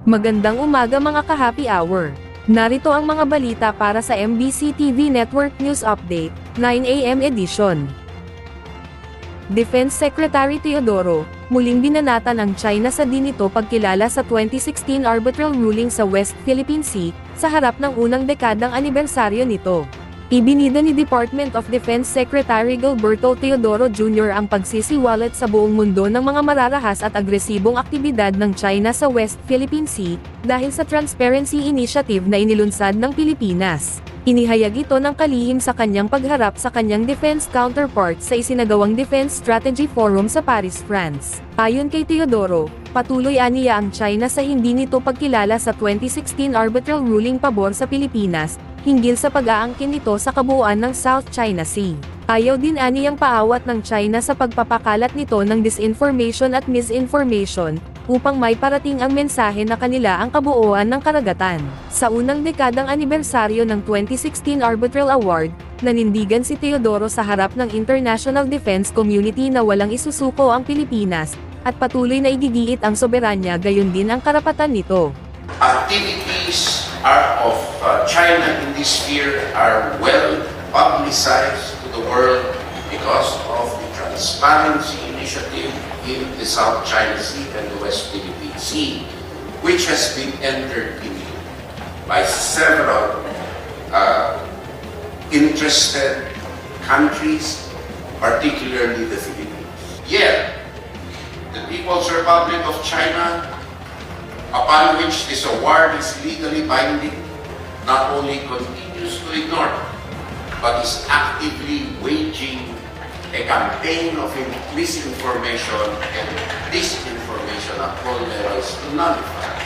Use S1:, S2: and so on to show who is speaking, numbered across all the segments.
S1: Magandang umaga mga ka-happy hour. Narito ang mga balita para sa MBC TV Network News Update, 9 AM edition. Defense Secretary Teodoro, muling binanatan ang China sa di nito pagkilala sa 2016 arbitral ruling sa West Philippine Sea, sa harap ng unang dekadang anibersaryo nito. Ibinida ni Department of Defense Secretary Gilberto Teodoro Jr. ang pagsisiwalat sa buong mundo ng mga mararahas at agresibong aktibidad ng China sa West Philippine Sea, dahil sa Transparency Initiative na inilunsad ng Pilipinas. Inihayag ito ng kalihim sa kanyang pagharap sa kanyang defense counterpart sa isinagawang Defense Strategy Forum sa Paris, France. Ayon kay Teodoro, patuloy aniya ang China sa hindi nito pagkilala sa 2016 arbitral ruling pabor sa Pilipinas, hinggil sa pag-aangkin nito sa kabuuan ng South China Sea. Ayaw din aniyang paawat ng China sa pagpapakalat nito ng disinformation at misinformation, upang may parating ang mensahe na kanila ang kabuuan ng karagatan. Sa unang dekadang anibersaryo ng 2016 Arbitral Award, nanindigan si Teodoro sa harap ng international defense community na walang isusuko ang Pilipinas, at patuloy na igigiit ang soberanya gayon din ang karapatan nito.
S2: Activities of China in this sphere are well publicized to the world because of the Transparency Initiative in the South China Sea and the West Philippine Sea, which has been entered into by several interested countries, particularly the Philippines. Yet, the People's Republic of China, upon which this award is legally binding, not only continues to ignore, but is actively waging a campaign of misinformation and disinformation at all levels to nullify.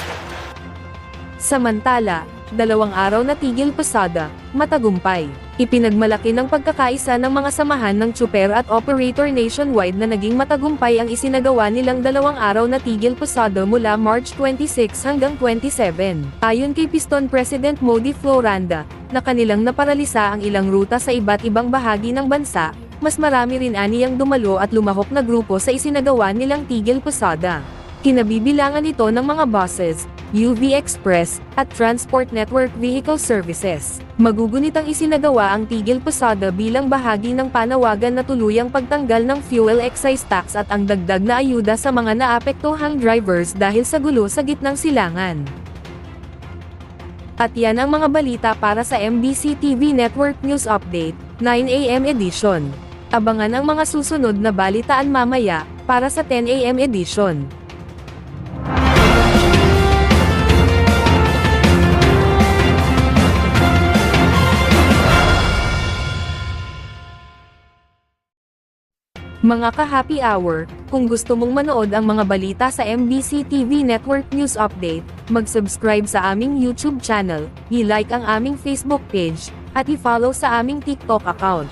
S1: Samantala, 2 araw na tigil pasada, matagumpay. Ipinagmalaki ng pagkakaisa ng mga samahan ng tsuper at operator nationwide na naging matagumpay ang isinagawa nilang 2 araw na tigil pasada mula March 26 hanggang 27. Ayon kay Piston President Modi Floranda, na kanilang naparalisa ang ilang ruta sa iba't ibang bahagi ng bansa, mas marami rin aniyang dumalo at lumahok na grupo sa isinagawa nilang tigil pasada. Kinabibilangan ito ng mga buses, UV Express, at Transport Network Vehicle Services. Magugunitang isinagawa ang tigil pasada bilang bahagi ng panawagan na tuluyang pagtanggal ng fuel excise tax at ang dagdag na ayuda sa mga naapektuhang drivers dahil sa gulo sa gitnang silangan. At yan ang mga balita para sa MBC TV Network News Update, 9 AM edition. Abangan ang mga susunod na balitaan mamaya, para sa 10 AM edition. Mga ka-happy hour, kung gusto mong manood ang mga balita sa MBC TV Network News Update, mag-subscribe sa aming YouTube channel, i-like ang aming Facebook page, at i-follow sa aming TikTok account.